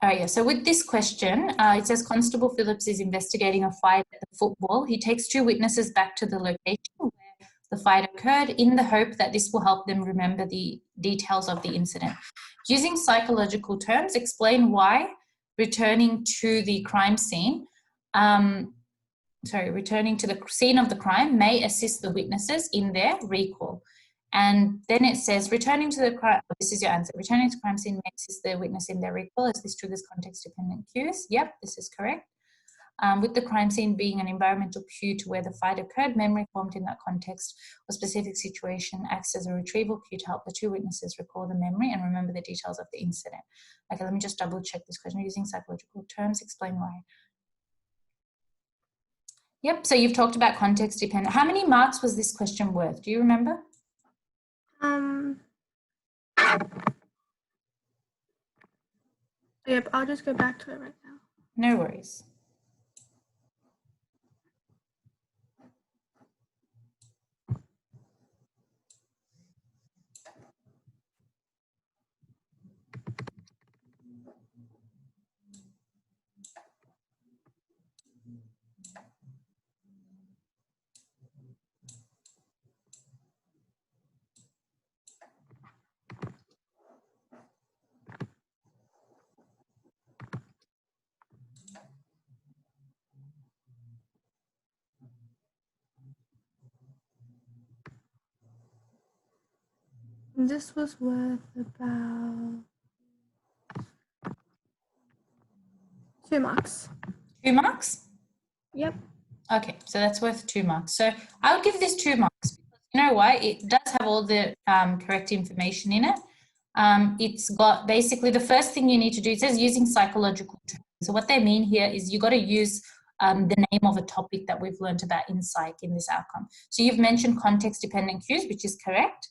All right, yeah. So with this question, it says Constable Phillips is investigating a fight at the football. He takes 2 witnesses back to the location where the fight occurred in the hope that this will help them remember the details of the incident. Using psychological terms, explain why returning to the crime scene, returning to the scene of the crime may assist the witnesses in their recall. And then it says, returning to the crime, this is your answer, returning to crime scene may assist the witness in their recall as this triggers context-dependent cues. Yep, this is correct. With the crime scene being an environmental cue to where the fight occurred, memory formed in that context or specific situation acts as a retrieval cue to help the 2 witnesses recall the memory and remember the details of the incident. Okay, let me just double check this question. Using psychological terms, explain why. Yep, so you've talked about context dependent. How many marks was this question worth? Do you remember? Yep, I'll just go back to it right now. No worries. This was worth about 2 marks. 2 marks? Yep. Okay, so that's worth 2 marks. So I would give this 2 marks because you know why? It does have all the correct information in it. It's got basically the first thing you need to do, it says using psychological terms. So what they mean here is you got to use the name of a topic that we've learned about in psych in this outcome. So you've mentioned context-dependent cues, which is correct.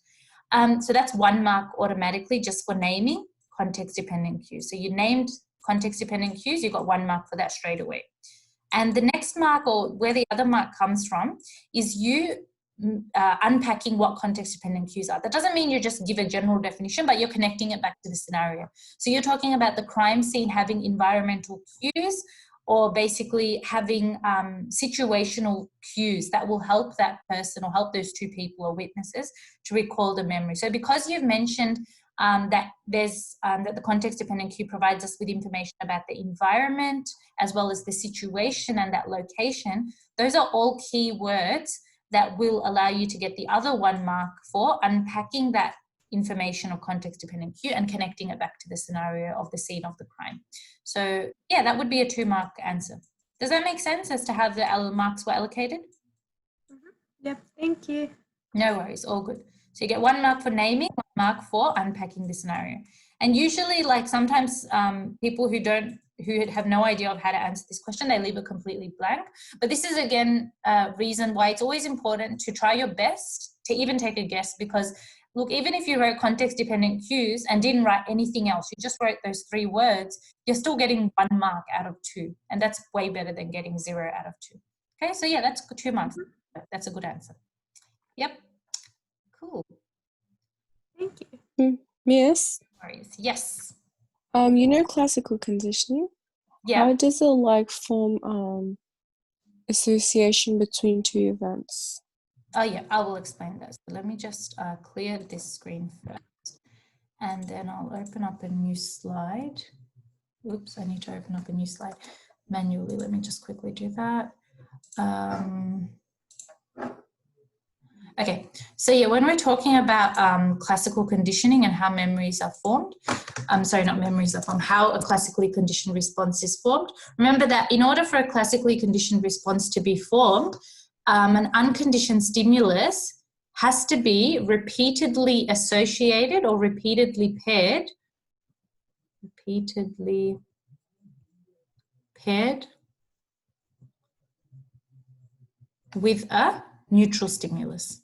So that's 1 mark automatically just for naming context-dependent cues. So you named context-dependent cues, you got 1 mark for that straight away. And the next mark, or where the other mark comes from, is you unpacking what context-dependent cues are. That doesn't mean you just give a general definition, but you're connecting it back to the scenario. So you're talking about the crime scene having environmental cues, or basically having situational cues that will help that person or help those 2 people or witnesses to recall the memory. So because you've mentioned that the context-dependent cue provides us with information about the environment as well as the situation and that location, those are all key words that will allow you to get the other 1 mark for unpacking that information or context-dependent cue and connecting it back to the scenario of the scene of the crime. So yeah, that would be a 2 mark answer. Does that make sense as to how the marks were allocated? Yep, thank you. No worries, all good. So you get 1 mark for naming, 1 mark for unpacking the scenario. And usually, like sometimes people who have no idea of how to answer this question, they leave it completely blank. But this is again a reason why it's always important to try your best to even take a guess, because look, even if you wrote context-dependent cues and didn't write anything else, you just wrote those 3 words, you're still getting 1 mark out of 2. And that's way better than getting 0 out of 2. Okay, so yeah, that's 2 marks. That's a good answer. Yep. Cool. Thank you. Miss? Yes. You know classical conditioning? Yeah. How does it form association between 2 events? Oh yeah, I will explain that. So let me just clear this screen first, and then I'll open up a new slide. Oops, I need to open up a new slide manually. Let me just quickly do that. Okay, so yeah, when we're talking about classical conditioning and how memories are formed, how a classically conditioned response is formed. Remember that in order for a classically conditioned response to be formed, an unconditioned stimulus has to be repeatedly associated or repeatedly paired with a neutral stimulus.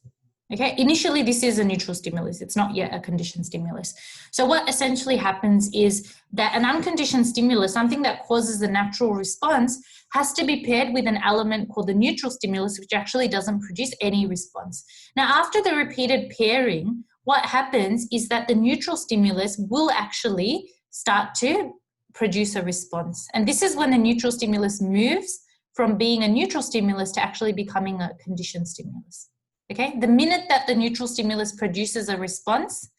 Okay, initially this is a neutral stimulus, it's not yet a conditioned stimulus. So what essentially happens is that an unconditioned stimulus, something that causes a natural response, has to be paired with an element called the neutral stimulus, which actually doesn't produce any response. Now, after the repeated pairing, what happens is that the neutral stimulus will actually start to produce a response. And this is when the neutral stimulus moves from being a neutral stimulus to actually becoming a conditioned stimulus. Okay, the minute that the neutral stimulus produces a response,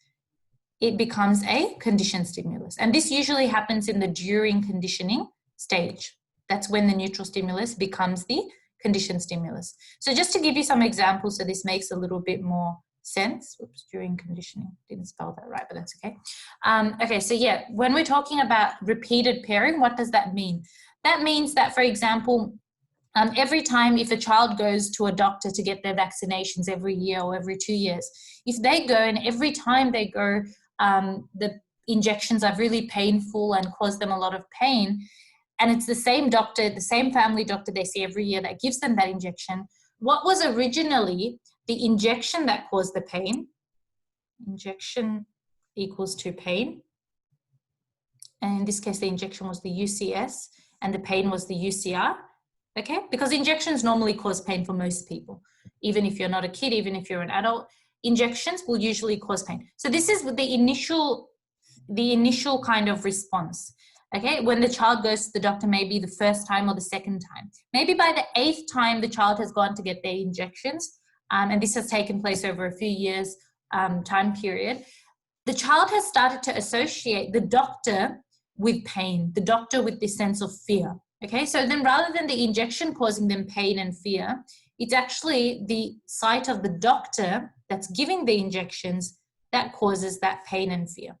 it becomes a conditioned stimulus. And this usually happens in the during conditioning stage. That's when the neutral stimulus becomes the conditioned stimulus. So just to give you some examples so this makes a little bit more sense. Oops, during conditioning, didn't spell that right, but that's okay. Okay, so yeah, when we're talking about repeated pairing, what does that mean? That means that, for example, every time if a child goes to a doctor to get their vaccinations every year or every 2 years, if they go and every time they go, the injections are really painful and cause them a lot of pain, and it's the same doctor, the same family doctor they see every year that gives them that injection, what was originally the injection that caused the pain, injection equals to pain, and in this case the injection was the UCS and the pain was the UCR, okay? Because injections normally cause pain for most people. Even if you're not a kid, even if you're an adult, injections will usually cause pain. So this is the initial kind of response. Okay, when the child goes to the doctor, maybe the first time or the second time. Maybe by the 8th time the child has gone to get their injections, and this has taken place over a few years time period, the child has started to associate the doctor with pain, the doctor with this sense of fear. Okay, so then rather than the injection causing them pain and fear, it's actually the sight of the doctor that's giving the injections that causes that pain and fear.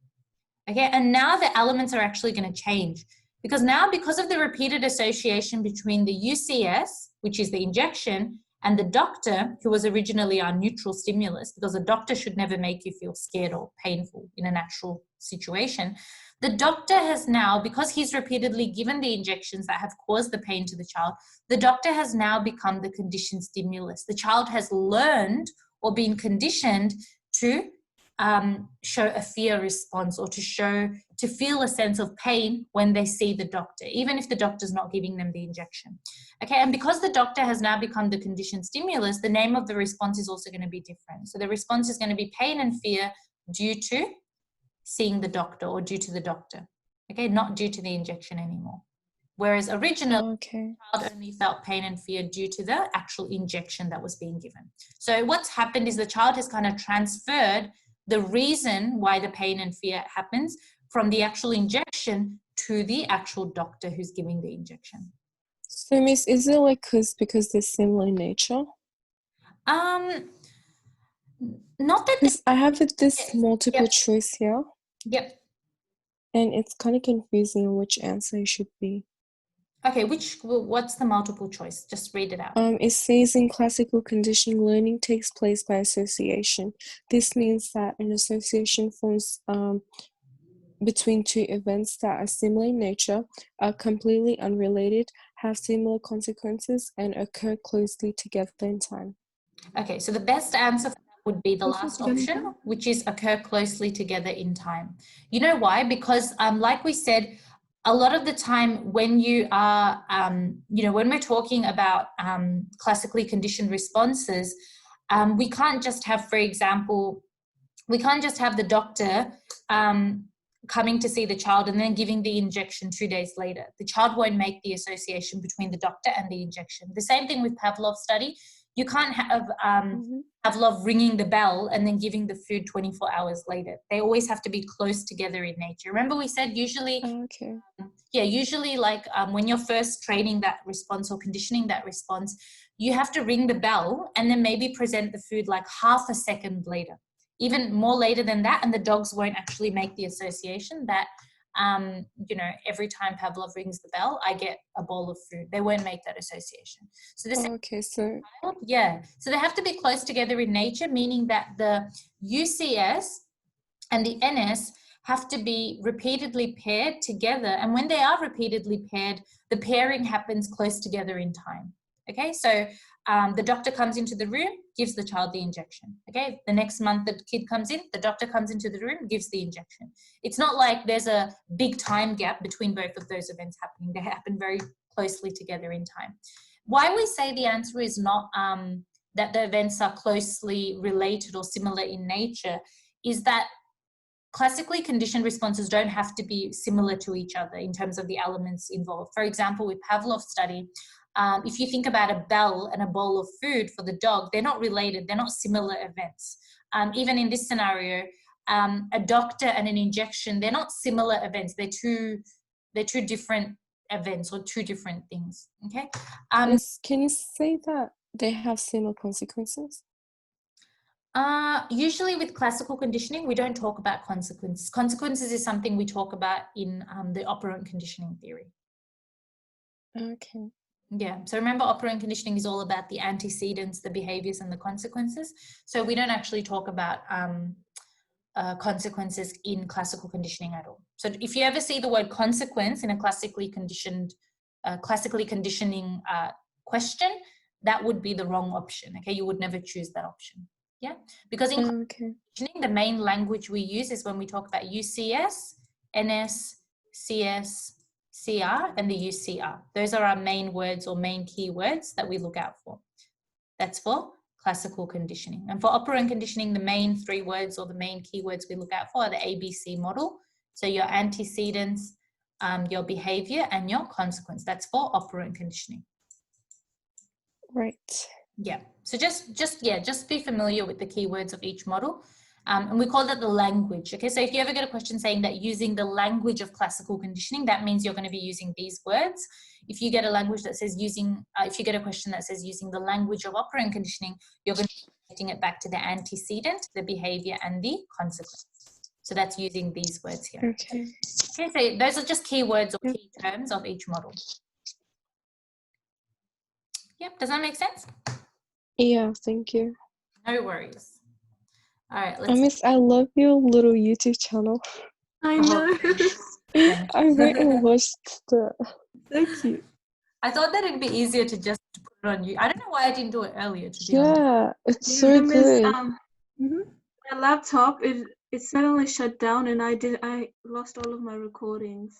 Okay, and now the elements are actually going to change because now, because of the repeated association between the UCS, which is the injection, and the doctor, who was originally our neutral stimulus, because a doctor should never make you feel scared or painful in a natural situation, the doctor has now, because he's repeatedly given the injections that have caused the pain to the child, the doctor has now become the conditioned stimulus. The child has learned or been conditioned to show a fear response or to feel a sense of pain when they see the doctor, even if the doctor's not giving them the injection. Okay, and because the doctor has now become the conditioned stimulus, the name of the response is also going to be different. So the response is going to be pain and fear due to seeing the doctor or due to the doctor. Okay, not due to the injection anymore. Whereas originally, the child only felt pain and fear due to the actual injection that was being given. So what's happened is the child has kind of transferred the reason why the pain and fear happens from the actual injection to the actual doctor who's giving the injection. So, Miss, is it like because they're similar in nature? Not that. Because I have this multiple choice here. Yep. And it's kind of confusing on which answer it should be. Okay, what's the multiple choice? Just read it out. It says in classical conditioning, learning takes place by association. This means that an association forms between two events that are similar in nature, are completely unrelated, have similar consequences, and occur closely together in time. Okay, so the best answer would be the last option, which is occur closely together in time. You know why? Because like we said, a lot of the time when you are, when we're talking about classically conditioned responses, we can't just have, for example, we can't just have the doctor coming to see the child and then giving the injection 2 days later. The child won't make the association between the doctor and the injection. The same thing with Pavlov's study. You can't have Pavlov ringing the bell and then giving the food 24 hours later. They always have to be close together in nature. Remember we said usually, usually like when you're first training that response or conditioning that response, you have to ring the bell and then maybe present the food like half a second later, even more later than that, and the dogs won't actually make the association that every time Pavlov rings the bell, I get a bowl of food. They won't make that association. So this so they have to be close together in nature, meaning that the UCS and the NS have to be repeatedly paired together. And when they are repeatedly paired, the pairing happens close together in time. Okay, so the doctor comes into the room, gives the child the injection. Okay, the next month the kid comes in, the doctor comes into the room, gives the injection. It's not like there's a big time gap between both of those events happening. They happen very closely together in time. Why we say the answer is not that the events are closely related or similar in nature is that classically conditioned responses don't have to be similar to each other in terms of the elements involved. For example, with Pavlov's study, if you think about a bell and a bowl of food for the dog, they're not related, they're not similar events. Even in this scenario, a doctor and an injection, they're not similar events, they're two different events or two different things. Okay. Can you say that they have similar consequences? Usually with classical conditioning, we don't talk about consequences. Consequences is something we talk about in the operant conditioning theory. Okay. Yeah, so remember, operant conditioning is all about the antecedents, the behaviors, and the consequences. So we don't actually talk about consequences in classical conditioning at all. So if you ever see the word consequence in a classically conditioning question, that would be the wrong option. Okay, you would never choose that option. Yeah, because in conditioning, the main language we use is when we talk about UCS, NS, CS, CR, and the UCR. Those are our main words or main keywords that we look out for. That's for classical conditioning. And for operant conditioning, the main 3 words or the main keywords we look out for are the ABC model. So your antecedents, your behavior, and your consequence. That's for operant conditioning. Right. Yeah. So just be familiar with the keywords of each model. And we call that the language. Okay. So if you ever get a question saying that using the language of classical conditioning, that means you're going to be using these words. If you get a language that says if you get a question that says using the language of operant conditioning, you're going to be connecting it back to the antecedent, the behavior, and the consequence. So that's using these words here. Okay. Okay. So those are just keywords or key terms of each model. Yep. Does that make sense? Yeah, thank you. No worries. All right, I love your little YouTube channel. I know. I went and watched the. So cute. I thought that it'd be easier to just put it on you. I don't know why I didn't do it earlier, to be honest. Yeah, it's so good. My laptop, it suddenly shut down and I lost all of my recordings.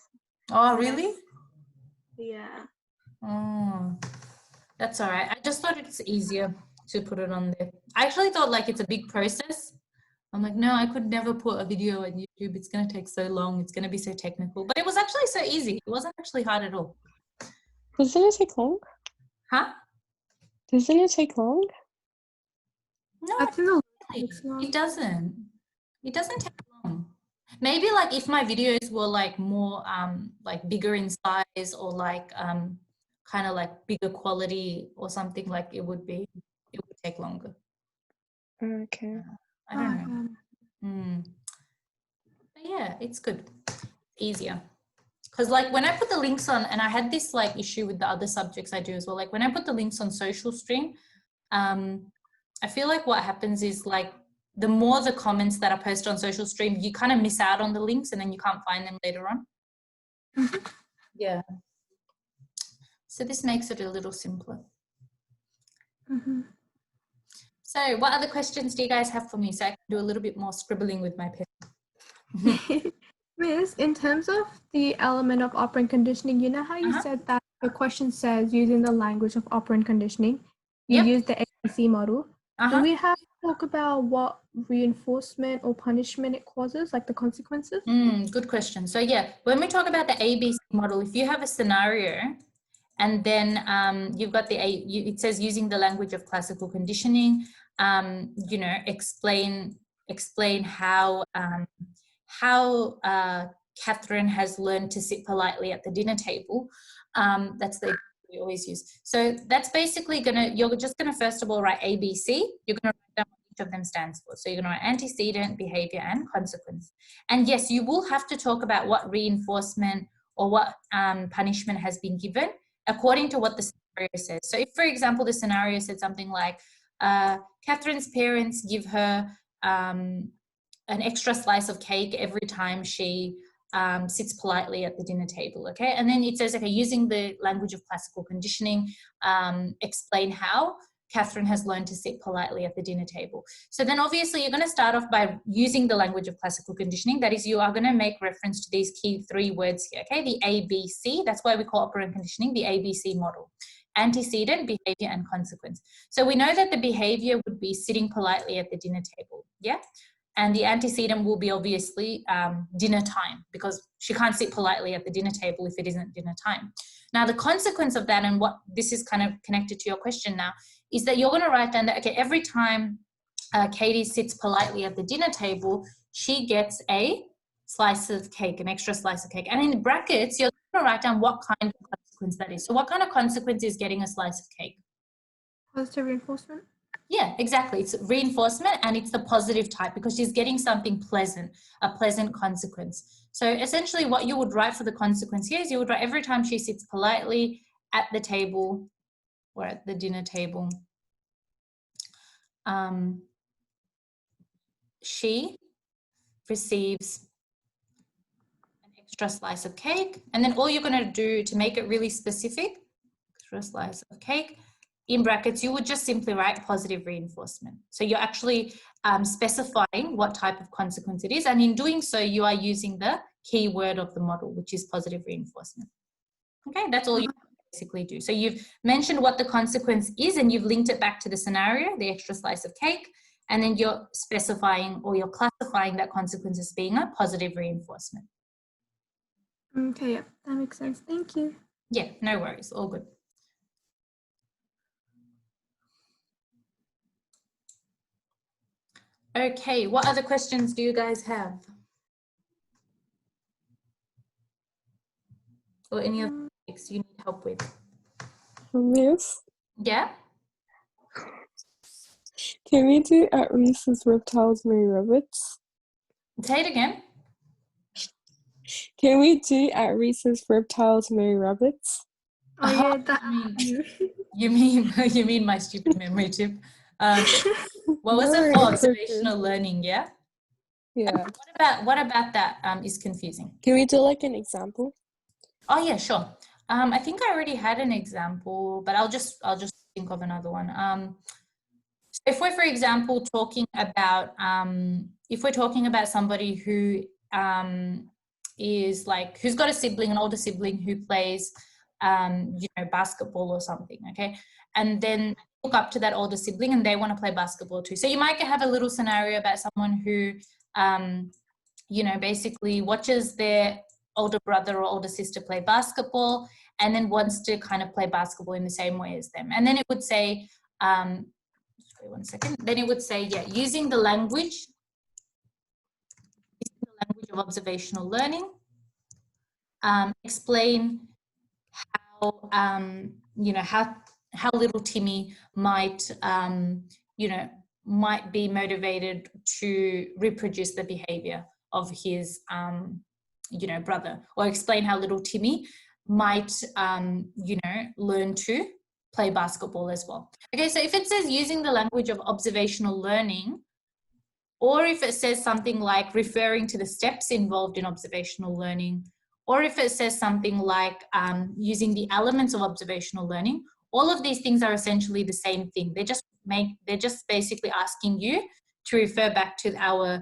Oh, really? Yeah. Oh, that's all right. I just thought it's easier to put it on there. I actually thought like it's a big process. I'm like, no, I could never put a video on YouTube. It's going to take so long. It's going to be so technical. But it was actually so easy. It wasn't actually hard at all. Doesn't it take long? Huh? Doesn't it take long? No, it doesn't. It doesn't take long. Maybe like if my videos were like more like bigger in size or like kind of like bigger quality or something, like it would take longer. Okay. I don't know. But yeah, it's good. Easier. Because like when I put the links on, and I had this like issue with the other subjects I do as well, like when I put the links on Social Stream, I feel like what happens is like the more the comments that are posted on Social Stream, you kind of miss out on the links and then you can't find them later on. Yeah. So this makes it a little simpler. So what other questions do you guys have for me so I can do a little bit more scribbling with my pen? Miss, in terms of the element of operant conditioning, you know how you said that the question says using the language of operant conditioning, you use the ABC model. Do we have to talk about what reinforcement or punishment it causes, like the consequences? Good question. So yeah, when we talk about the ABC model, if you have a scenario and then you've got it says using the language of classical conditioning, you know, explain how Catherine has learned to sit politely at the dinner table. That's the we always use. So that's basically you're just gonna first of all write ABC. You're gonna write down what each of them stands for. So you're gonna write antecedent, behavior, and consequence. And yes, you will have to talk about what reinforcement or what punishment has been given according to what the scenario says. So if, for example, the scenario said something like, Catherine's parents give her an extra slice of cake every time she sits politely at the dinner table, okay? And then it says, okay, using the language of classical conditioning, explain how Catherine has learned to sit politely at the dinner table. So then obviously you're going to start off by using the language of classical conditioning. That is, you are going to make reference to these key 3 words here, okay? The ABC, that's why we call operant conditioning the ABC model. Antecedent, behavior, and consequence. So we know that the behavior would be sitting politely at the dinner table, yeah? And the antecedent will be obviously dinner time, because she can't sit politely at the dinner table if it isn't dinner time. Now, the consequence of that, and what this is kind of connected to your question now, is that you're going to write down that, okay, every time Katie sits politely at the dinner table, she gets a slice of cake, an extra slice of cake. And in brackets, you're going to write down what kind of consequence that is. So what kind of consequence is getting a slice of cake? Positive reinforcement. Yeah, exactly. It's reinforcement, and it's the positive type because she's getting something pleasant, a pleasant consequence. So essentially what you would write for the consequence here is you would write every time she sits politely at the table or at the dinner table, she receives an extra slice of cake. And then all you're going to do to make it really specific, extra slice of cake, in brackets, you would just simply write positive reinforcement. So you're actually specifying what type of consequence it is. And in doing so, you are using the key word of the model, which is positive reinforcement. Okay, that's all you basically do. So you've mentioned what the consequence is and you've linked it back to the scenario, the extra slice of cake, and then you're specifying or you're classifying that consequence as being a positive reinforcement. Okay, yeah, that makes sense. Thank you. Yeah, no worries, all good. Okay, what other questions do you guys have? Or any other topics you need help with? Yes. Yeah? Can we do at Reese's reptiles, Mary rabbits? Say it again. Can we do at Reese's reptiles, Mary rabbits? Oh yeah, that. You mean my stupid memory tip? What was it for? Observational learning, yeah? Yeah. What about that is confusing? Can we do like an example? Oh yeah, sure. I think I already had an example, but I'll just think of another one. So if we're, for example, talking about if we're talking about somebody who is like who's got a sibling, an older sibling who plays you know, basketball or something, okay, and then look up to that older sibling and they want to play basketball too. So you might have a little scenario about someone who you know, basically watches their older brother or older sister play basketball and then wants to kind of play basketball in the same way as them. And then it would say, wait 1 second, then it would say, yeah, using the language of observational learning, explain how, you know, how little Timmy might, you know, might be motivated to reproduce the behavior of his, you know, brother, or explain how little Timmy might, you know, learn to play basketball as well. Okay, so if it says using the language of observational learning, or if it says something like referring to the steps involved in observational learning, or if it says something like using the elements of observational learning, all of these things are essentially the same thing. They're just basically asking you to refer back to our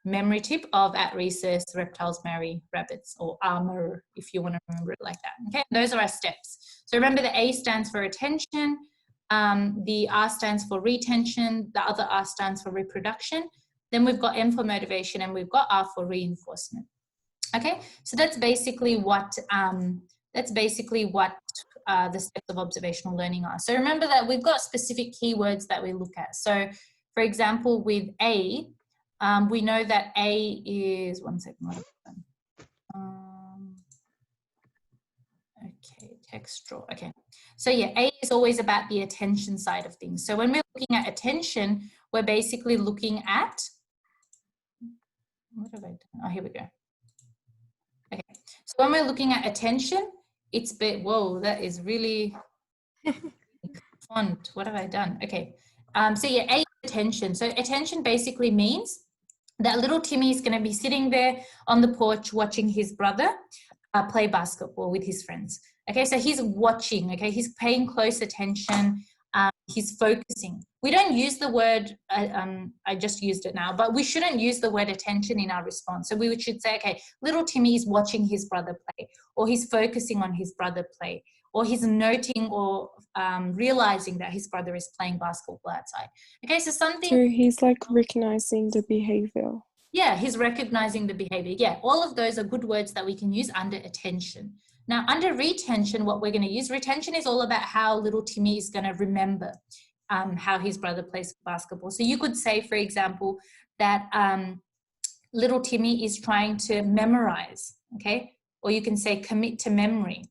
memory tip of at recess, reptiles marry rabbits, or armor, if you want to remember it like that. Okay, those are our steps. So remember, the A stands for attention, the R stands for retention, the other R stands for reproduction. Then we've got M for motivation, and we've got R for reinforcement. Okay, so that's basically what the steps of observational learning are. So remember that we've got specific keywords that we look at. So for example, with A, we know that A is, 1 second, okay, text draw, okay. So yeah, A is always about the attention side of things. So when we're looking at attention, we're basically looking at, what have I done? Oh, here we go. Okay, so when we're looking at attention, it's whoa, that is really font. What have I done? Okay, so yeah, A is attention. So attention basically means that little Timmy is going to be sitting there on the porch watching his brother play basketball with his friends. Okay, so he's watching, okay, he's paying close attention, he's focusing. We don't use the word, I just used it now, but we shouldn't use the word attention in our response. So we should say, okay, little Timmy is watching his brother play, or he's focusing on his brother play, or he's noting or realizing that his brother is playing basketball outside. Okay, so something. So he's like recognizing the behavior. Yeah, he's recognizing the behavior. Yeah, all of those are good words that we can use under attention. Now, under retention, what we're going to use, retention is all about how little Timmy is going to remember how his brother plays basketball. So you could say, for example, that little Timmy is trying to memorize, okay? Or you can say commit to memory.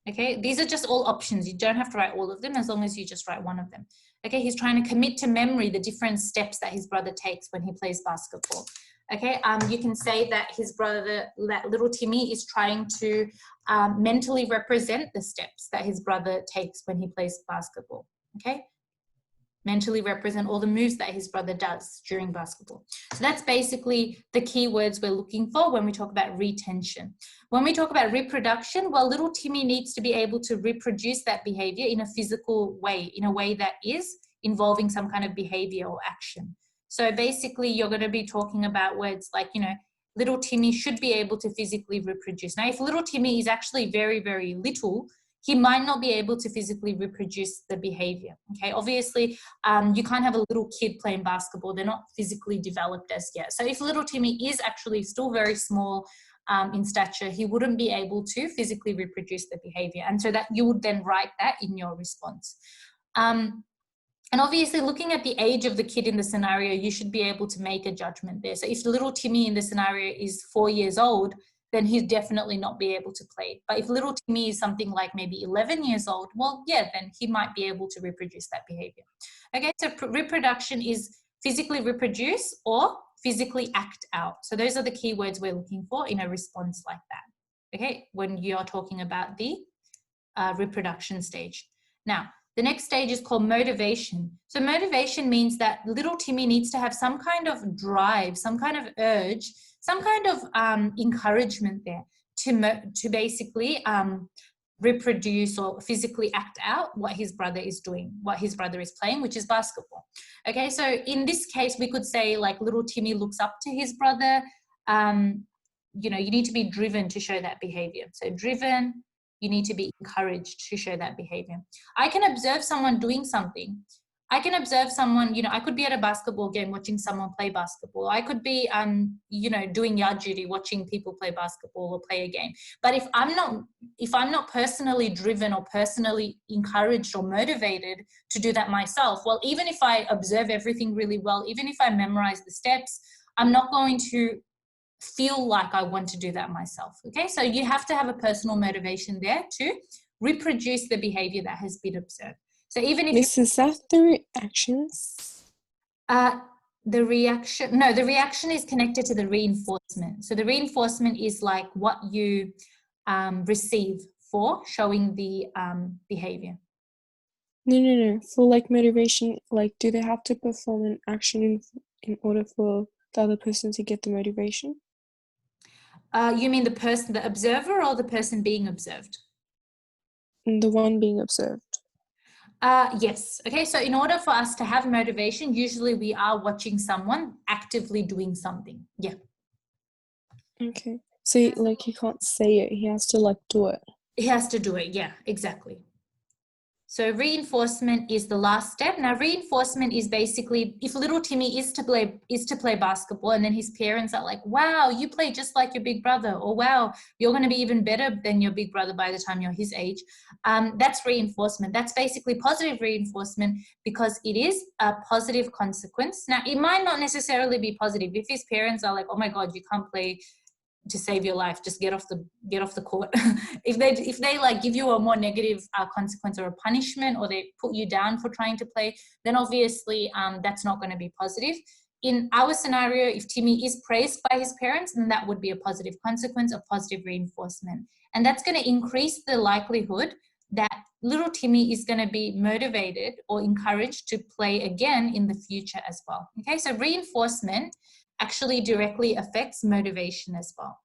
Okay, these are just all options. You don't have to write all of them as long as you just write one of them. Okay, he's trying to commit to memory the different steps that his brother takes when he plays basketball. Okay, you can say that his brother, that little Timmy is trying to mentally represent the steps that his brother takes when he plays basketball. Okay, mentally represent all the moves that his brother does during basketball. So that's basically the key words we're looking for when we talk about retention. When we talk about reproduction, well, little Timmy needs to be able to reproduce that behavior in a physical way, in a way that is involving some kind of behavior or action. So basically you're going to be talking about words like, you know, little Timmy should be able to physically reproduce. Now, if little Timmy is actually very, very little, he might not be able to physically reproduce the behavior. Okay, obviously, you can't have a little kid playing basketball. They're not physically developed as yet. So if little Timmy is actually still very small in stature, he wouldn't be able to physically reproduce the behavior. And so that you would then write that in your response. And obviously, looking at the age of the kid in the scenario, you should be able to make a judgment there. So if little Timmy in the scenario is 4 years old, then he'd definitely not be able to play. But if little Timmy is something like maybe 11 years old, well, yeah, then he might be able to reproduce that behavior. Okay, so reproduction is physically reproduce or physically act out. So those are the key words we're looking for in a response like that, okay, when you're talking about the reproduction stage. Now, the next stage is called motivation. So motivation means that little Timmy needs to have some kind of drive, some kind of urge, some kind of encouragement there to basically reproduce or physically act out what his brother is doing, what his brother is playing, which is basketball. Okay, so in this case, we could say like little Timmy looks up to his brother. You know, you need to be driven to show that behavior. So driven, you need to be encouraged to show that behavior. I can observe someone doing something. I can observe someone, you know, I could be at a basketball game watching someone play basketball. I could be, you know, doing yard duty, watching people play basketball or play a game. But if I'm not personally driven or personally encouraged or motivated to do that myself, well, even if I observe everything really well, even if I memorize the steps, I'm not going to feel like I want to do that myself. Okay, so you have to have a personal motivation there to reproduce the behavior that has been observed. So even if is that the reactions? The reaction is connected to the reinforcement. So the reinforcement is like what you receive for showing the behavior. No. For like motivation, like do they have to perform an action in order for the other person to get the motivation? You mean the person, the observer, or the person being observed? The one being observed. Yes. Okay, so in order for us to have motivation, usually we are watching someone actively doing something. Yeah. Okay. So like he can't say it, he has to like do it. He has to do it, yeah, exactly. So reinforcement is the last step. Now reinforcement is basically if little Timmy is to play basketball and then his parents are like, wow, you play just like your big brother, or wow, you're going to be even better than your big brother by the time you're his age. That's reinforcement. That's basically positive reinforcement because it is a positive consequence. Now it might not necessarily be positive. If his parents are like, oh my God, you can't play to save your life, just get off the court. if they like give you a more negative consequence or a punishment, or they put you down for trying to play, then obviously that's not going to be positive. In our scenario, if Timmy is praised by his parents, then that would be a positive consequence of positive reinforcement, and that's going to increase the likelihood that little Timmy is going to be motivated or encouraged to play again in the future as well. Okay, so reinforcement actually directly affects motivation as well.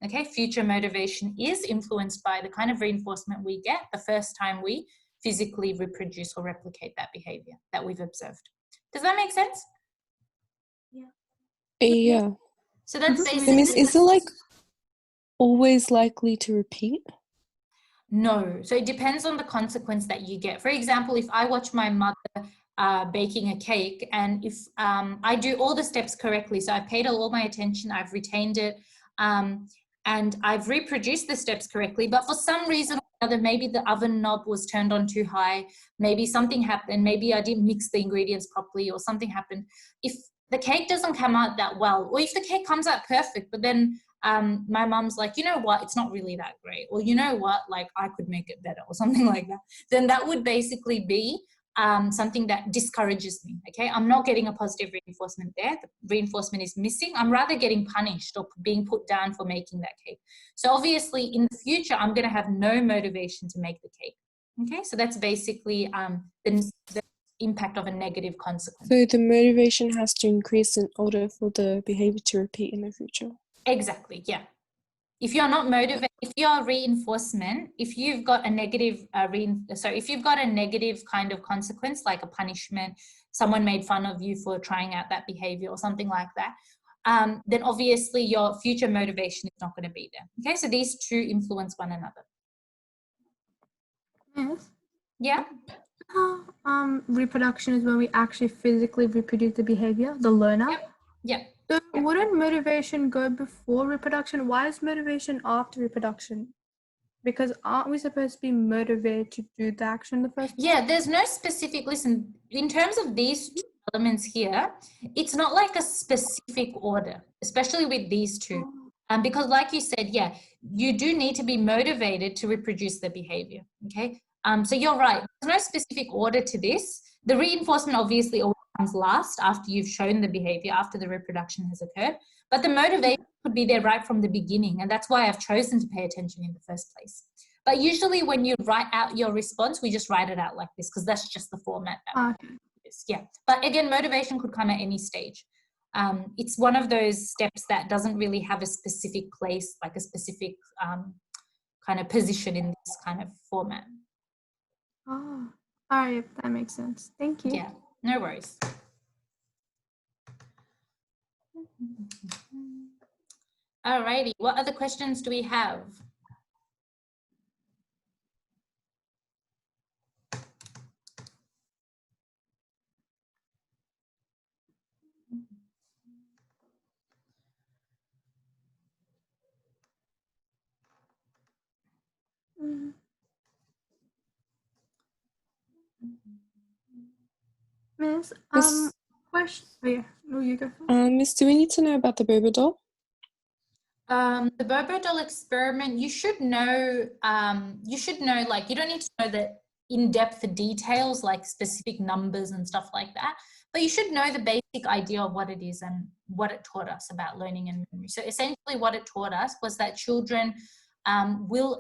Okay, future motivation is influenced by the kind of reinforcement we get the first time we physically reproduce or replicate that behavior that we've observed. Does that make sense? Yeah. So that's basically... Is it like always likely to repeat? No. So it depends on the consequence that you get. For example, if I watch my mother baking a cake, and if I do all the steps correctly, so I paid all my attention, I've retained it, and I've reproduced the steps correctly, but for some reason or another, maybe the oven knob was turned on too high, maybe something happened, maybe I didn't mix the ingredients properly, or something happened. If the cake doesn't come out that well, or if the cake comes out perfect, but then my mom's like, you know what, it's not really that great, or you know what, like I could make it better, or something like that, then that would basically be something that discourages me. Okay, I'm not getting a positive reinforcement there. The reinforcement is missing. I'm rather getting punished or being put down for making that cake. So obviously in the future, I'm going to have no motivation to make the cake. Okay, so that's basically the impact of a negative consequence. So the motivation has to increase in order for the behavior to repeat in the future. Exactly, yeah. If you're not motivated, if your reinforcement, if you've got a negative, if you've got a negative kind of consequence, like a punishment, someone made fun of you for trying out that behavior or something like that, then obviously your future motivation is not going to be there. Okay, so these two influence one another. Yes. Yeah. Reproduction is when we actually physically reproduce the behavior, the learner. Yeah. So wouldn't motivation go before reproduction? Why is motivation after reproduction? Because aren't we supposed to be motivated to do the action in the first place? Yeah, there's no specific, listen, in terms of these two elements here, it's not like a specific order, especially with these two. Because like you said, yeah, you do need to be motivated to reproduce the behavior, okay? So you're right, there's no specific order to this. The reinforcement obviously always comes last after you've shown the behavior, after the reproduction has occurred, but the motivation could be there right from the beginning, and that's why I've chosen to pay attention in the first place. But usually when you write out your response, we just write it out like this, because that's just the format that we use. Yeah. But again, motivation could come at any stage. It's one of those steps that doesn't really have a specific place, like a specific kind of position in this kind of format. Oh, all right, that makes sense. Thank you. Yeah, no worries. All righty, what other questions do we have? Miss, question. Oh yeah, no, you go first. Miss, do we need to know about the Bobo doll? The Bobo doll experiment, you should know, like, you don't need to know the in-depth details, like specific numbers and stuff like that, but you should know the basic idea of what it is and what it taught us about learning and memory. So essentially what it taught us was that children will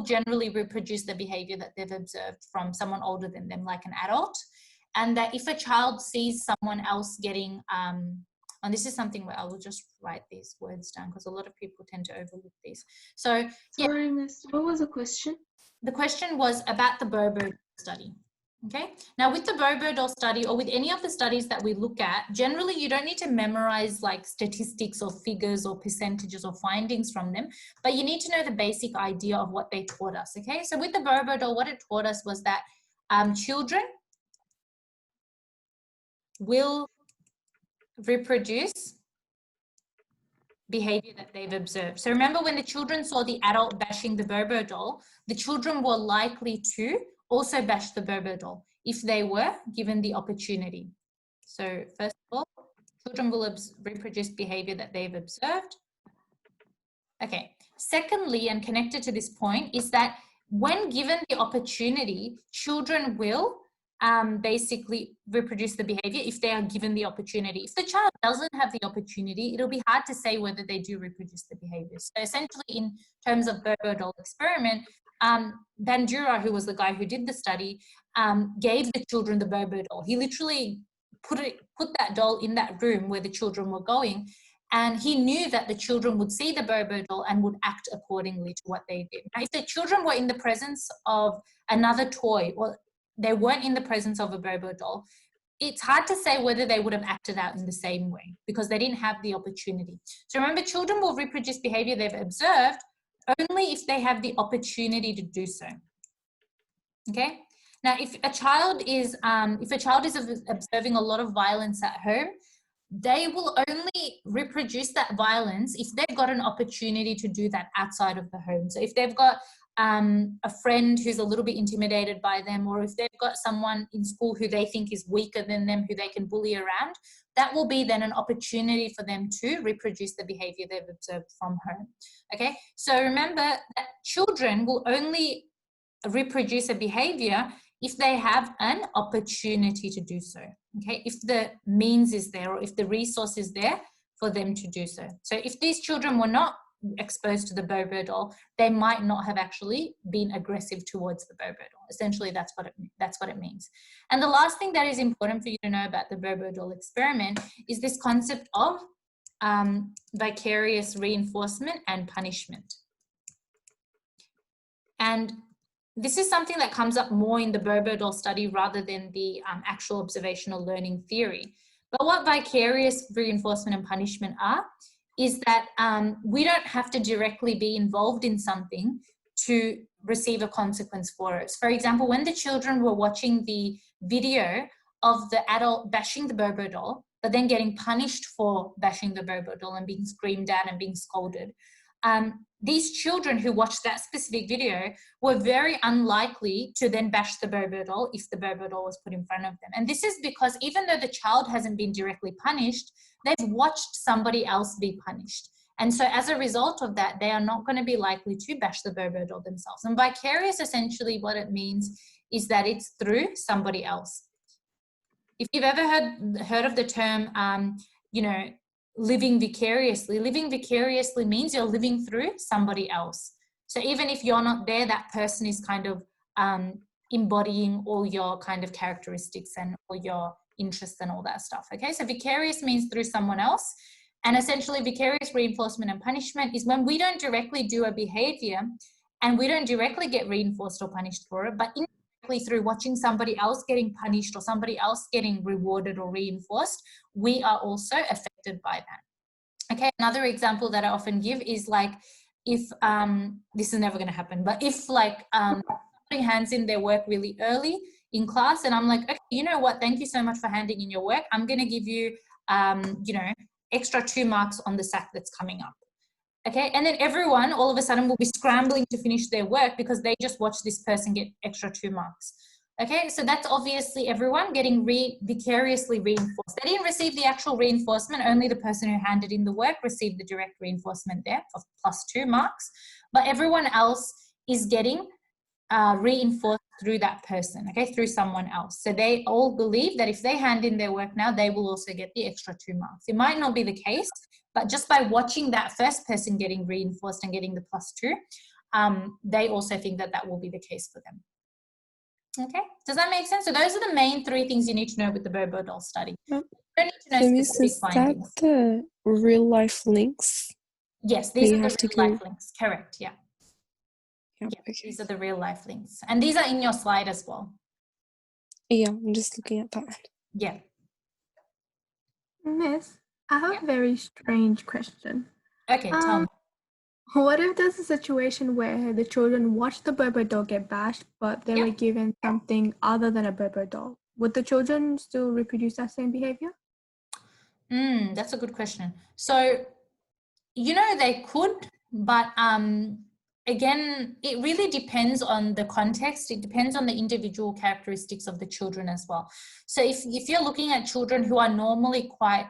generally reproduce the behavior that they've observed from someone older than them, like an adult, and that if a child sees someone else getting, and this is something where I will just write these words down because a lot of people tend to overlook these. So, sorry, Miss, what was the question? The question was about the Bobo study. Okay, now with the Bobo doll study, or with any of the studies that we look at, generally you don't need to memorize like statistics or figures or percentages or findings from them, but you need to know the basic idea of what they taught us. Okay, so with the Bobo doll, what it taught us was that children will reproduce behavior that they've observed. So remember, when the children saw the adult bashing the Bobo doll, the children were likely to also bash the Bobo doll if they were given the opportunity. So first of all, children will reproduce behavior that they've observed. Okay. Secondly, and connected to this point, is that when given the opportunity, children will basically reproduce the behavior if they are given the opportunity. If the child doesn't have the opportunity, it'll be hard to say whether they do reproduce the behavior. So essentially, in terms of Bobo doll experiment, Bandura, who was the guy who did the study, gave the children the Bobo doll. He literally put that doll in that room where the children were going, and he knew that the children would see the Bobo doll and would act accordingly to what they did. Now, if the children were in the presence of another toy, or they weren't in the presence of a Bobo doll, it's hard to say whether they would have acted out in the same way because they didn't have the opportunity. So remember, children will reproduce behavior they've observed only if they have the opportunity to do so. Okay. Now, if a child is observing a lot of violence at home, they will only reproduce that violence if they've got an opportunity to do that outside of the home. So if they've got a friend who's a little bit intimidated by them, or if they've got someone in school who they think is weaker than them, who they can bully around, that will be then an opportunity for them to reproduce the behavior they've observed from home. Okay, so remember that children will only reproduce a behavior if they have an opportunity to do so. Okay, if the means is there, or if the resource is there for them to do so. So if these children were not exposed to the Bobo doll, they might not have actually been aggressive towards the Bobo doll. Essentially, that's what it means. And the last thing that is important for you to know about the Bobo doll experiment is this concept of vicarious reinforcement and punishment. And this is something that comes up more in the Bobo doll study rather than the actual observational learning theory. But what vicarious reinforcement and punishment are is that we don't have to directly be involved in something to receive a consequence for it. For example, when the children were watching the video of the adult bashing the Bobo doll, but then getting punished for bashing the Bobo doll and being screamed at and being scolded, these children who watched that specific video were very unlikely to then bash the Bobo doll if the Bobo doll was put in front of them. And this is because even though the child hasn't been directly punished, they've watched somebody else be punished. And so as a result of that, they are not going to be likely to bash the Bobo doll themselves. And vicarious, essentially what it means is that it's through somebody else. If you've ever heard of the term, living vicariously means you're living through somebody else. So even if you're not there, that person is kind of embodying all your kind of characteristics and all your interests and all that stuff. Okay, so vicarious means through someone else. And essentially vicarious reinforcement and punishment is when we don't directly do a behavior and we don't directly get reinforced or punished for it, but indirectly through watching somebody else getting punished or somebody else getting rewarded or reinforced, we are also affected by that. Okay, another example that I often give is like, if, this is never going to happen, but if like somebody hands in their work really early in class and I'm like, okay, you know what, thank you so much for handing in your work. I'm going to give you, extra 2 marks on the SAC that's coming up. Okay, and then everyone all of a sudden will be scrambling to finish their work because they just watched this person get extra 2 marks. Okay, so that's obviously everyone getting vicariously reinforced. They didn't receive the actual reinforcement, only the person who handed in the work received the direct reinforcement there of +2 marks, but everyone else is getting reinforced through that person, okay, through someone else. So they all believe that if they hand in their work now, they will also get the extra 2 marks. It might not be the case, but just by watching that first person getting reinforced and getting the +2, they also think that that will be the case for them. Okay, does that make sense? So those are the main 3 things you need to know with the Bobo doll study. You don't need to know So specific Mrs. findings. Is that the real life links? Yes, these are the real life links. Correct, yeah. Yep, Yeah, okay. these are the real life links. And these are in your slide as well. Yeah, I'm just looking at that. Yeah. Miss, I have a very strange question. Okay, tell me. What if there's a situation where the children watched the Bobo doll get bashed, but they were given something other than a Bobo doll? Would the children still reproduce that same behavior? That's a good question. So, they could, but again, it really depends on the context. It depends on the individual characteristics of the children as well. So if you're looking at children who are normally quite,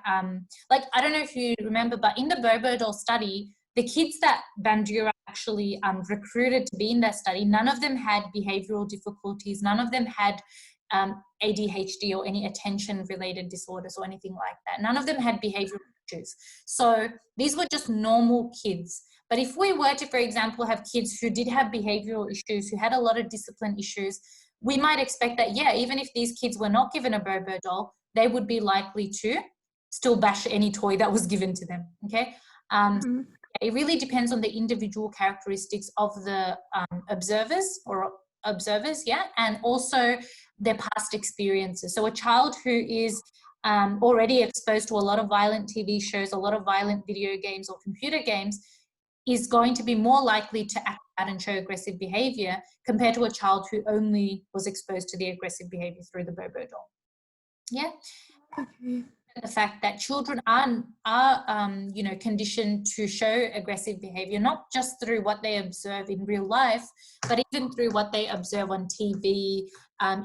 like, I don't know if you remember, but in the Bobo doll study, the kids that Bandura actually recruited to be in that study, none of them had behavioral difficulties. None of them had ADHD or any attention-related disorders or anything like that. None of them had behavioral issues. So these were just normal kids. But if we were to, for example, have kids who did have behavioral issues, who had a lot of discipline issues, we might expect that, yeah, even if these kids were not given a Bobo doll, they would be likely to still bash any toy that was given to them, okay? It really depends on the individual characteristics of the observers, and also their past experiences. So a child who is already exposed to a lot of violent TV shows, a lot of violent video games or computer games, is going to be more likely to act out and show aggressive behavior compared to a child who only was exposed to the aggressive behavior through the Bobo doll. Yeah. Okay. The fact that children are you know, conditioned to show aggressive behavior, not just through what they observe in real life, but even through what they observe on TV,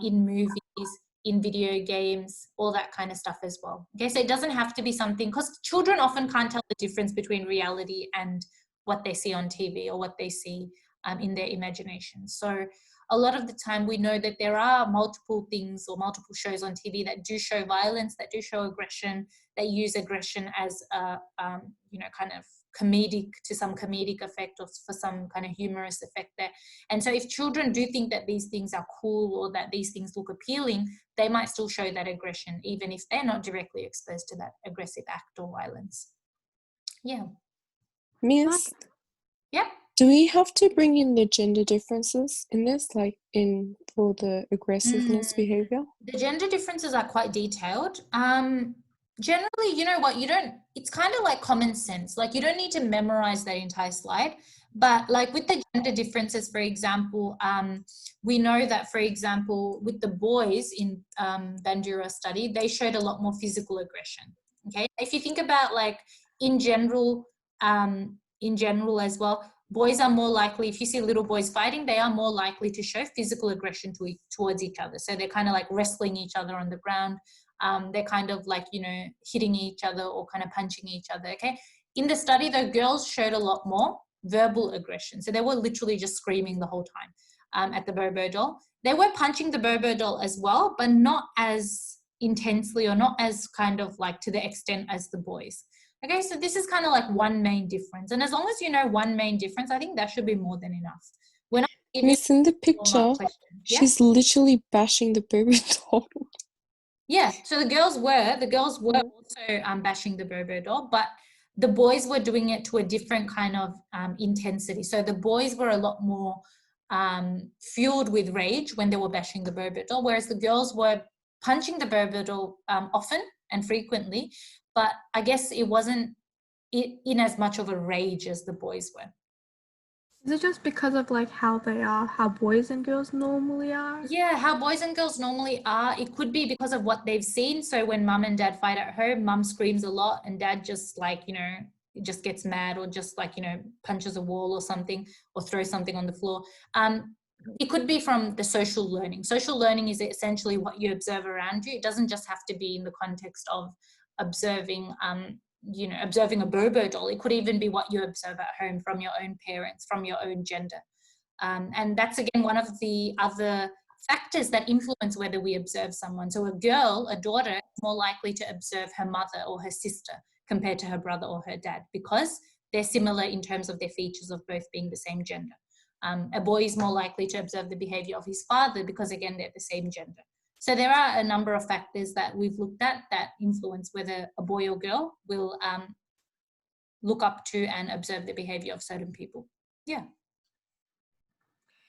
in movies, in video games, all that kind of stuff as well. Okay, so it doesn't have to be something, because children often can't tell the difference between reality and what they see on TV or what they see in their imagination. So a lot of the time we know that there are multiple things or multiple shows on TV that do show violence, that do show aggression, that use aggression as a, you know, kind of comedic, to some comedic effect or for some kind of humorous effect there. And so if children do think that these things are cool or that these things look appealing, they might still show that aggression, even if they're not directly exposed to that aggressive act or violence. Yeah. Miss, Yep. do we have to bring in the gender differences in this, like in for the aggressiveness behavior? The gender differences are quite detailed. Generally, you know what, you don't, it's kind of like common sense. Like you don't need to memorize that entire slide, but like with the gender differences, for example, we know that, for example, with the boys in Bandura's study, they showed a lot more physical aggression. Okay. If you think about like in general as well, boys are more likely, if you see little boys fighting, they are more likely to show physical aggression towards each other. So they're kind of like wrestling each other on the ground. They're kind of like, you know, hitting each other or kind of punching each other, okay? In the study, the girls showed a lot more verbal aggression. So they were literally just screaming the whole time at the Bobo doll. They were punching the Bobo doll as well, but not as intensely or not as kind of like to the extent as the boys. Okay, so this is kind of like one main difference. And as long as you know one main difference, I think that should be more than enough. When I give Miss, in the picture, she's literally bashing the Bobo doll. Yeah, so the girls were also bashing the Bobo doll, but the boys were doing it to a different kind of intensity. So the boys were a lot more fueled with rage when they were bashing the Bobo doll, whereas the girls were punching the Bobo doll often and frequently, but I guess it wasn't in as much of a rage as the boys were. Is it just because of like how they are, how boys and girls normally are? Yeah, how boys and girls normally are. It could be because of what they've seen. So when mum and dad fight at home, mum screams a lot and dad just like, you know, just gets mad or just like, you know, punches a wall or something or throws something on the floor. It could be from the social learning. Social learning is essentially what you observe around you. It doesn't just have to be in the context of observing, you know, observing a Bobo doll. It could even be what you observe at home from your own parents, from your own gender. And that's, again, one of the other factors that influence whether we observe someone. So a girl, a daughter, is more likely to observe her mother or her sister compared to her brother or her dad because they're similar in terms of their features of both being the same gender. A boy is more likely to observe the behavior of his father because, again, they're the same gender. So there are a number of factors that we've looked at that influence whether a boy or girl will look up to and observe the behavior of certain people. Yeah.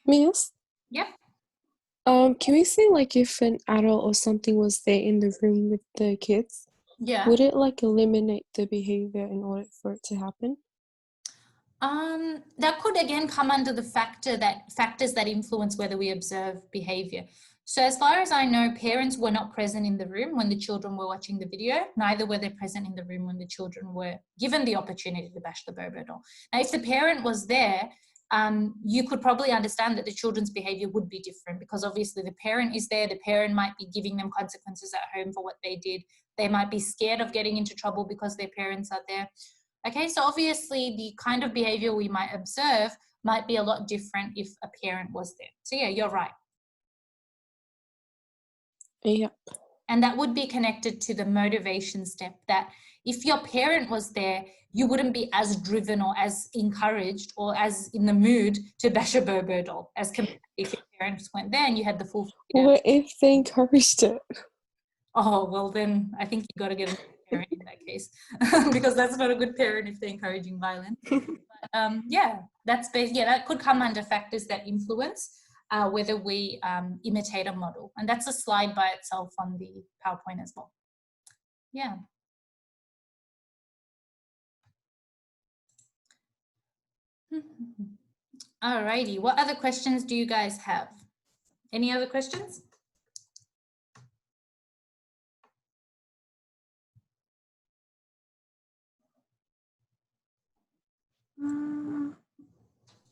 Miss? Yep. Can we say like if an adult or something was there in the room with the kids? Yeah. Would it like eliminate the behavior in order for it to happen? That could again come under the factors that influence whether we observe behavior. So as far as I know, parents were not present in the room when the children were watching the video. Neither were they present in the room when the children were given the opportunity to bash the Bobo doll. Now, if the parent was there, you could probably understand that the children's behavior would be different because obviously the parent is there. The parent might be giving them consequences at home for what they did. They might be scared of getting into trouble because their parents are there. Okay, so obviously the kind of behavior we might observe might be a lot different if a parent was there. So yeah, you're right. Yep. And that would be connected to the motivation step that if your parent was there, you wouldn't be as driven or as encouraged or as in the mood to bash a Bobo doll as compared if your parents weren't there and you had the full freedom. What if they encouraged it? Oh, well then I think you got to get a parent in that case because that's not a good parent if they're encouraging violence. But, yeah, that could come under factors that influence whether we imitate a model. And that's a slide by itself on the PowerPoint as well. Yeah. Alrighty, what other questions do you guys have? Any other questions?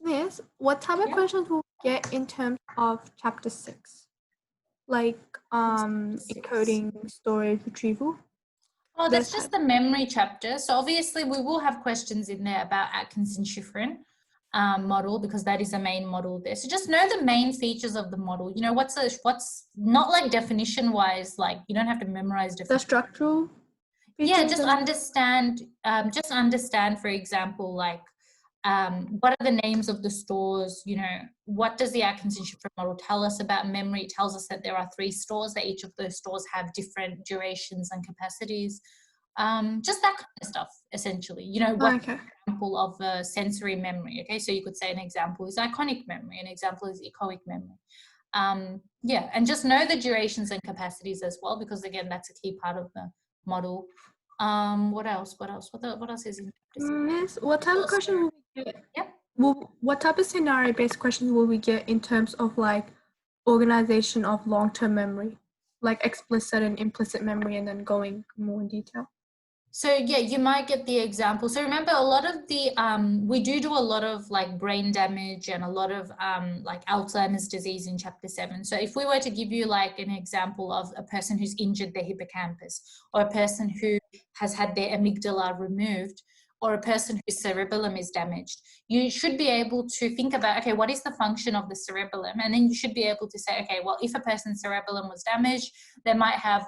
Miss, what type of questions will we get in terms of chapter 6? Like encoding, storage, retrieval? Oh, that's just the memory chapter. So obviously we will have questions in there about Atkinson-Shiffrin model, because that is the main model there. So just know the main features of the model. You know, what's not like definition wise, like you don't have to memorize definition. The structural features. Yeah, just understand, for example, like what are the names of the stores, you know, what does the Atkinson-Shiffrin model tell us about memory? It tells us that there are 3 stores, that each of those stores have different durations and capacities. Just that kind of stuff, essentially. You know, what example of a sensory memory, okay? So you could say an example is iconic memory, an example is echoic memory. Yeah, and just know the durations and capacities as well, because again, that's a key part of the model. What else? What else is in? Miss, what type of question will we get? Yeah. What type of scenario-based questions will we get in terms of like organization of long-term memory, like explicit and implicit memory, and then going more in detail? So yeah, you might get the example. So remember, a lot of the we do a lot of like brain damage and a lot of like Alzheimer's disease in chapter 7. So if we were to give you like an example of a person who's injured their hippocampus, or a person who has had their amygdala removed, or a person whose cerebellum is damaged, you should be able to think about, okay, what is the function of the cerebellum? And then you should be able to say, okay, well, if a person's cerebellum was damaged, they might have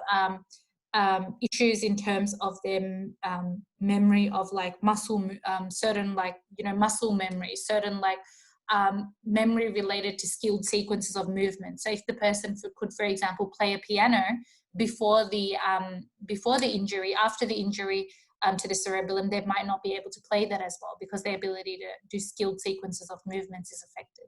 issues in terms of their memory of like muscle, certain like, you know, muscle memory, certain like memory related to skilled sequences of movement. So if the person could, for example, play a piano before the injury, after the injury to the cerebellum, they might not be able to play that as well, because their ability to do skilled sequences of movements is affected.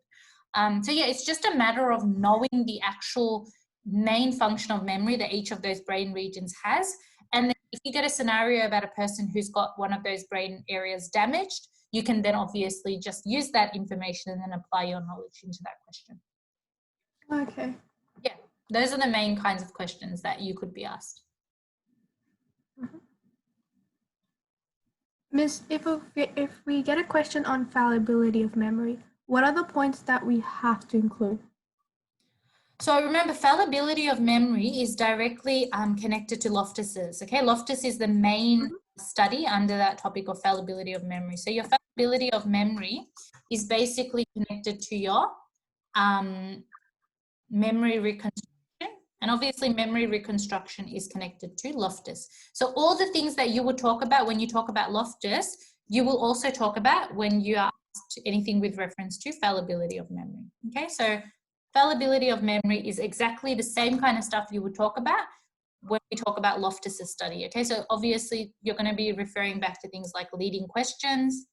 So yeah, it's just a matter of knowing the actual main function of memory that each of those brain regions has. And then if you get a scenario about a person who's got one of those brain areas damaged, you can then obviously just use that information and then apply your knowledge into that question. Okay. Yeah, those are the main kinds of questions that you could be asked. Miss, if we get a question on fallibility of memory, what are the points that we have to include? So remember, fallibility of memory is directly connected to Loftus's. Okay, Loftus is the main study under that topic of fallibility of memory. So your fallibility of memory is basically connected to your memory reconstruction. And obviously memory reconstruction is connected to Loftus. So all the things that you would talk about when you talk about Loftus, you will also talk about when you are asked anything with reference to fallibility of memory. Okay, so fallibility of memory is exactly the same kind of stuff you would talk about when we talk about Loftus's study. Okay, so obviously you're going to be referring back to things like leading questions.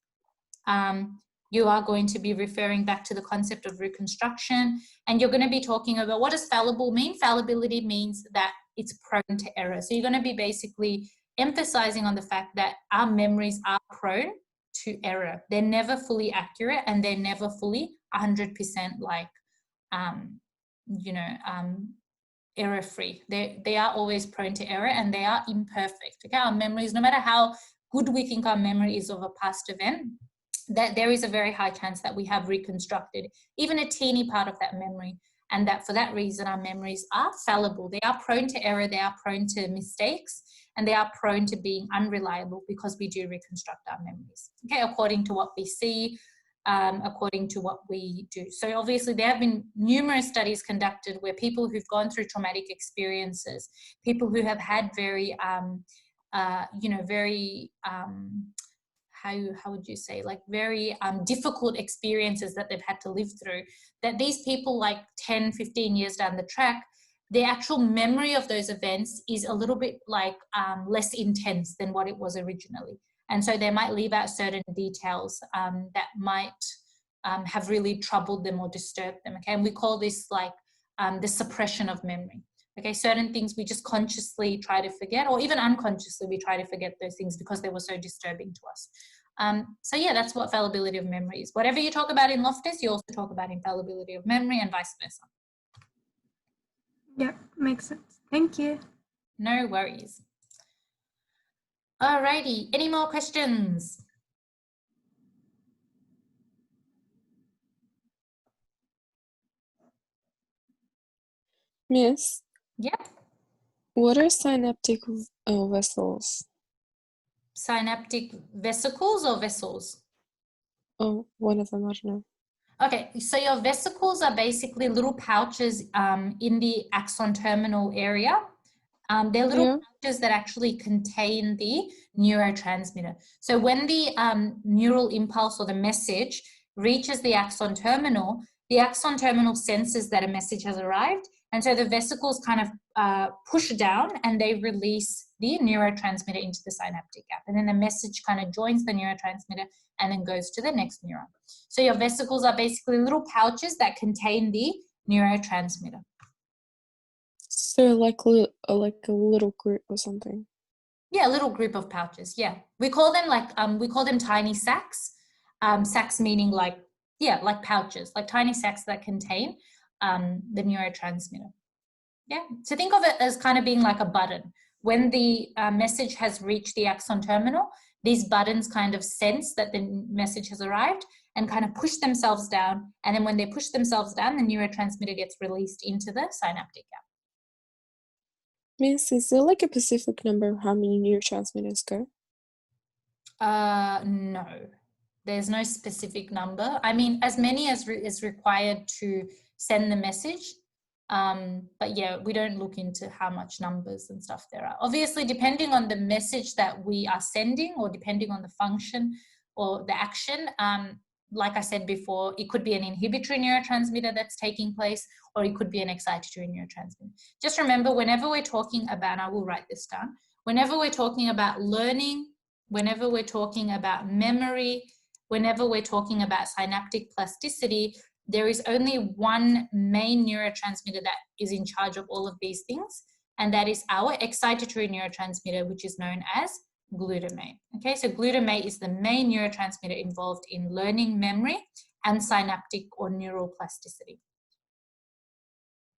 You are going to be referring back to the concept of reconstruction, and you're going to be talking about what does fallible mean? Fallibility means that it's prone to error. So you're going to be basically emphasizing on the fact that our memories are prone to error. They're never fully accurate, and they're never fully 100% like error-free. They are always prone to error, and they are imperfect. Okay, our memories, no matter how good we think our memory is of a past event, that there is a very high chance that we have reconstructed even a teeny part of that memory, and that for that reason our memories are fallible. They are prone to error, they are prone to mistakes, and they are prone to being unreliable because we do reconstruct our memories, okay, according to what we see, according to what we do. So obviously there have been numerous studies conducted where people who've gone through traumatic experiences, people who have had very, how would you say, like very difficult experiences that they've had to live through, that these people like 10, 15 years down the track, the actual memory of those events is a little bit like less intense than what it was originally. And so they might leave out certain details that might have really troubled them or disturbed them, okay? And we call this like the suppression of memory. Okay, certain things we just consciously try to forget, or even unconsciously we try to forget those things because they were so disturbing to us. So yeah, that's what fallibility of memory is. Whatever you talk about in Loftus, you also talk about in fallibility of memory and vice versa. Yep, makes sense. Thank you. No worries. Alrighty, any more questions? Miss, Yep. what are synaptic vessels? Synaptic vesicles or vessels? Oh, one of them, I don't know. Okay, so your vesicles are basically little pouches in the axon terminal area. They're little pouches that actually contain the neurotransmitter. So when the neural impulse or the message reaches the axon terminal senses that a message has arrived. And so the vesicles kind of push down and they release the neurotransmitter into the synaptic gap. And then the message kind of joins the neurotransmitter and then goes to the next neuron. So your vesicles are basically little pouches that contain the neurotransmitter. So like a little group or something. Yeah, a little group of pouches. Yeah, we call them tiny sacs. Sacs meaning like pouches, like tiny sacs that contain the neurotransmitter. Yeah, so think of it as kind of being like a button. When the message has reached the axon terminal, these buttons kind of sense that the message has arrived and kind of push themselves down. And then when they push themselves down, the neurotransmitter gets released into the synaptic gap. Miss, is there like a specific number of how many neurotransmitters go? No, there's no specific number. I mean, as many as is required to send the message. But yeah, we don't look into how much numbers and stuff there are. Obviously, depending on the message that we are sending or depending on the function or the action, like I said before, it could be an inhibitory neurotransmitter that's taking place, or it could be an excitatory neurotransmitter. Just remember, whenever we're talking about, and I will write this down, whenever we're talking about learning, whenever we're talking about memory, whenever we're talking about synaptic plasticity, there is only one main neurotransmitter that is in charge of all of these things, and that is our excitatory neurotransmitter, which is known as glutamate. Okay, so glutamate is the main neurotransmitter involved in learning, memory, and synaptic or neural plasticity.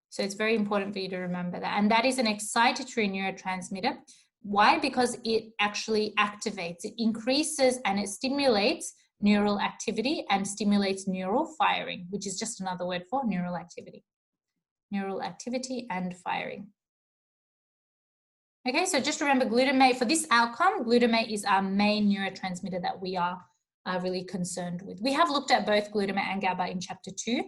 So it's very important for you to remember that. And that is an excitatory neurotransmitter. Why? Because it actually activates, it increases and it stimulates neural activity and stimulates neural firing, which is just another word for neural activity. Neural activity and firing. Okay, so just remember glutamate, for this outcome, glutamate is our main neurotransmitter that we are really concerned with. We have looked at both glutamate and GABA in chapter 2,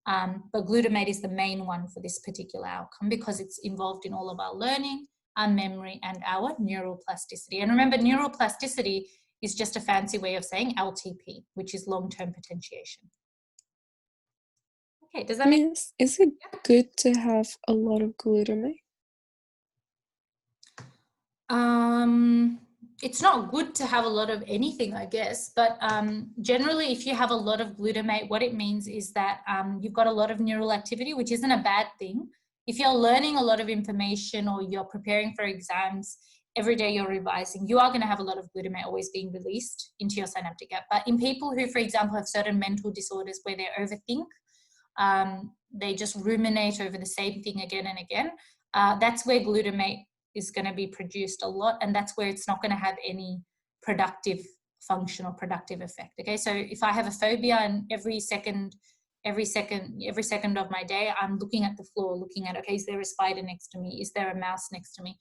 but glutamate is the main one for this particular outcome because it's involved in all of our learning, our memory, and our neural plasticity. And remember, neural plasticity is just a fancy way of saying LTP, which is long-term potentiation. Okay, does that make sense? Is it good to have a lot of glutamate? It's not good to have a lot of anything, I guess, but generally if you have a lot of glutamate, what it means is that you've got a lot of neural activity, which isn't a bad thing. If you're learning a lot of information or you're preparing for exams, every day you're revising, you are going to have a lot of glutamate always being released into your synaptic gap. But in people who, for example, have certain mental disorders where they overthink, they just ruminate over the same thing again and again, that's where glutamate is going to be produced a lot, and that's where it's not going to have any productive function or productive effect. Okay, so if I have a phobia and every second of my day I'm looking at the floor, looking at, okay, is there a spider next to me, is there a mouse next to me,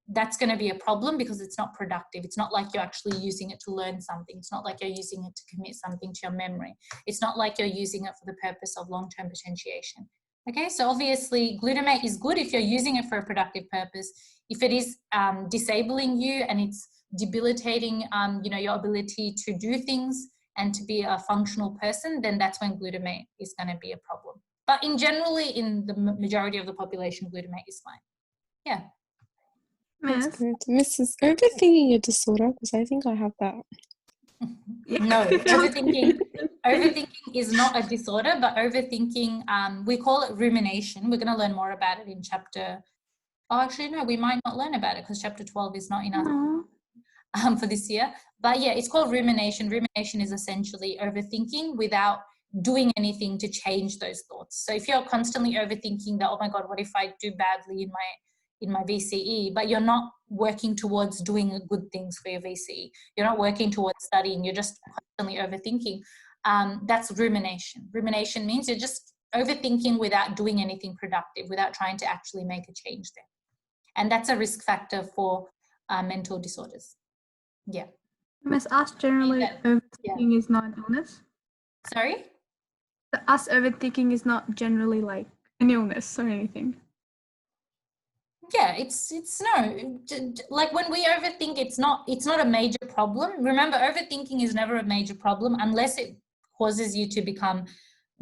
that's going to be a problem because it's not productive. It's not like you're actually using it to learn something. It's not like you're using it to commit something to your memory. It's not like you're using it for the purpose of long-term potentiation. Okay, so obviously glutamate is good if you're using it for a productive purpose. If it is disabling you and it's debilitating, your ability to do things and to be a functional person, then that's when glutamate is going to be a problem. But in the majority of the population, glutamate is fine. Yeah. That's good. Mrs. Overthinking a disorder? Because I think I have that. No, overthinking is not a disorder, but overthinking, we call it rumination. We're going to learn more about it in chapter, we might not learn about it because chapter 12 is not enough for this year. But yeah, it's called rumination. Rumination is essentially overthinking without doing anything to change those thoughts. So if you're constantly overthinking that, oh my God, what if I do badly in my VCE, but you're not working towards doing good things for your VCE, you're not working towards studying, you're just constantly overthinking, that's rumination. Rumination means you're just overthinking without doing anything productive, without trying to actually make a change there. And that's a risk factor for mental disorders. Yeah. Miss, us generally overthinking is not an illness. Sorry? Us overthinking is not generally like an illness or anything. Yeah, it's no, like when we overthink, it's not a major problem. Remember, overthinking is never a major problem unless it causes you to become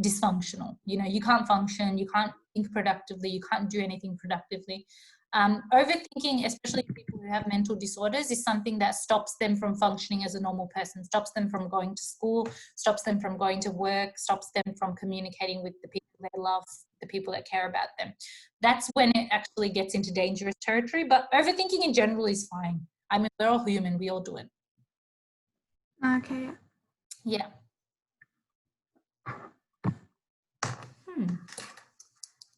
dysfunctional. You know, you can't function, you can't think productively, you can't do anything productively. Overthinking, especially people who have mental disorders, is something that stops them from functioning as a normal person, stops them from going to school, stops them from going to work, stops them from communicating with the people they love, the people that care about them. That's when it actually gets into dangerous territory. But overthinking in general is fine. I mean, we're all human, we all do it. Okay. Yeah.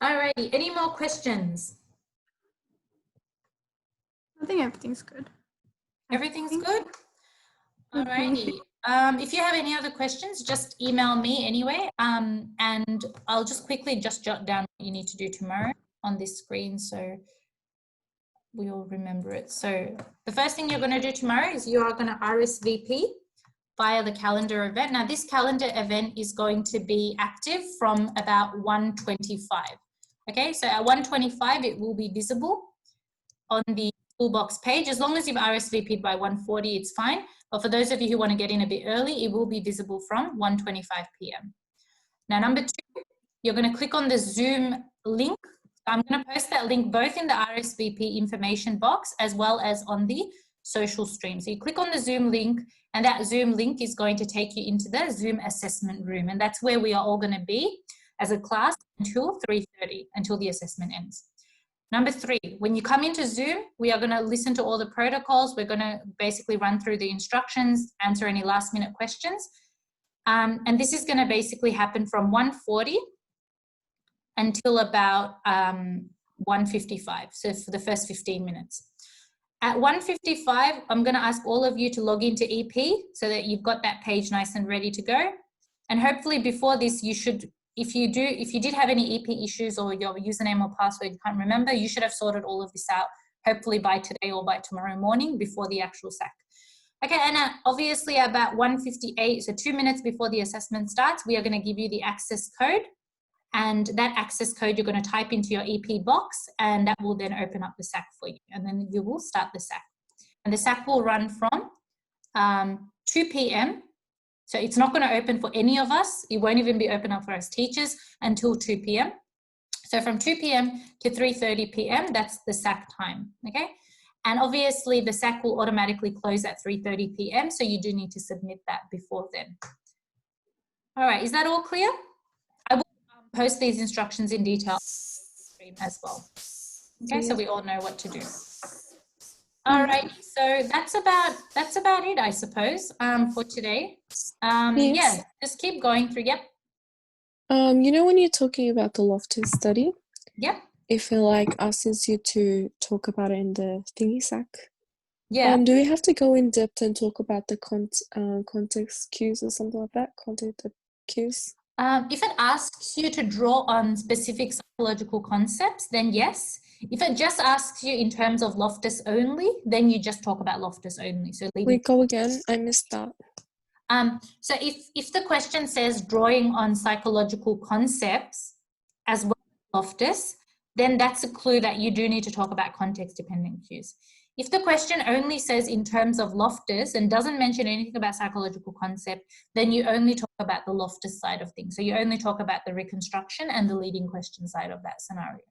Alrighty, any more questions? I think everything's good. Everything's good? Alrighty. If you have any other questions, just email me anyway. And I'll just quickly jot down what you need to do tomorrow on this screen so we all remember it. So the first thing you're going to do tomorrow is you are going to RSVP via the calendar event. Now this calendar event is going to be active from about 1:25. Okay, so at 1:25 it will be visible on the toolbox page. As long as you've RSVP'd by 1:40, it's fine. But for those of you who want to get in a bit early, it will be visible from 1:25 p.m. Now, number 2, you're going to click on the Zoom link. I'm going to post that link both in the RSVP information box as well as on the social stream. So you click on the Zoom link, and that Zoom link is going to take you into the Zoom assessment room. And that's where we are all going to be as a class until 3:30, until the assessment ends. Number 3, when you come into Zoom, we are going to listen to all the protocols. We're going to basically run through the instructions, answer any last minute questions. And this is going to basically happen from 1:40 until about 1:55. So for the first 15 minutes. At 1:55, I'm going to ask all of you to log into EP so that you've got that page nice and ready to go. And hopefully before this, you should, if you did have any EP issues or your username or password you can't remember, you should have sorted all of this out hopefully by today or by tomorrow morning before the actual SAC. Okay, and obviously about 1:58, so 2 minutes before the assessment starts, we are going to give you the access code. And that access code you're going to type into your EP box, and that will then open up the SAC for you. And then you will start the SAC. And the SAC will run from 2 p.m. So it's not going to open for any of us. It won't even be open up for us teachers until 2 p.m. So from 2 p.m. to 3:30 p.m., that's the SAC time, okay? And obviously the SAC will automatically close at 3:30 p.m. So you do need to submit that before then. All right, is that all clear? I will post these instructions in detail as well. Okay, so we all know what to do. All right, so that's about it, I suppose, for today. Yes. Yeah, just keep going through. Yep. You know, when you're talking about the Loftus study, Yep. if it asks you to talk about it in the thingy SAC, yeah. Do we have to go in depth and talk about the context cues or something like that? Context cues? If it asks you to draw on specific psychological concepts, then yes. If it just asks you in terms of Loftus only, then you just talk about Loftus only. So wait, go again. I missed that. So if the question says drawing on psychological concepts as well as Loftus, then that's a clue that you do need to talk about context-dependent cues. If the question only says in terms of Loftus and doesn't mention anything about psychological concept, then you only talk about the Loftus side of things. So you only talk about the reconstruction and the leading question side of that scenario.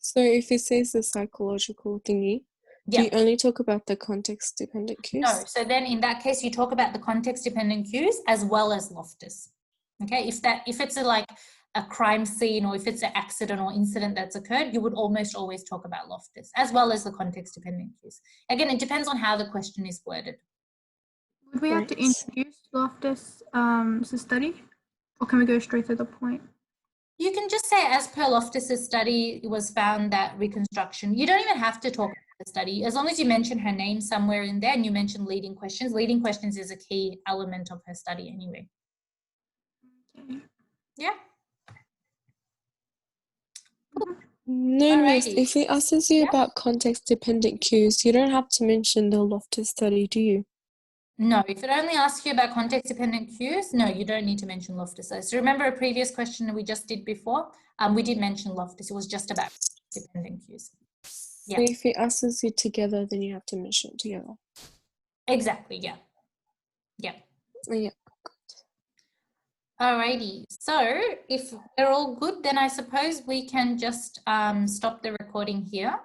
So if it says the psychological thingy, do you only talk about the context-dependent cues? No, so then in that case, you talk about the context-dependent cues as well as Loftus. Okay, if it's a crime scene or if it's an accident or incident that's occurred, you would almost always talk about Loftus, as well as the context-dependent cues. Again, it depends on how the question is worded. Would we have to introduce Loftus study, or can we go straight to the point? You can just say, as per Loftus's study, it was found that reconstruction, you don't even have to talk about the study. As long as you mention her name somewhere in there and you mention leading questions. Leading questions is a key element of her study anyway. Okay. Yeah. No, Miss, Alrighty. if it asks you Yeah. about context-dependent cues, you don't have to mention the Loftus study, do you? No, if it only asks you about context-dependent cues, no, you don't need to mention Loftus. So remember a previous question we just did before? We did mention Loftus. It was just about dependent cues. Yeah. So if it asks you together, then you have to mention it together. Exactly, yeah. Yeah. Yeah. Alrighty, so if we're all good, then I suppose we can just stop the recording here.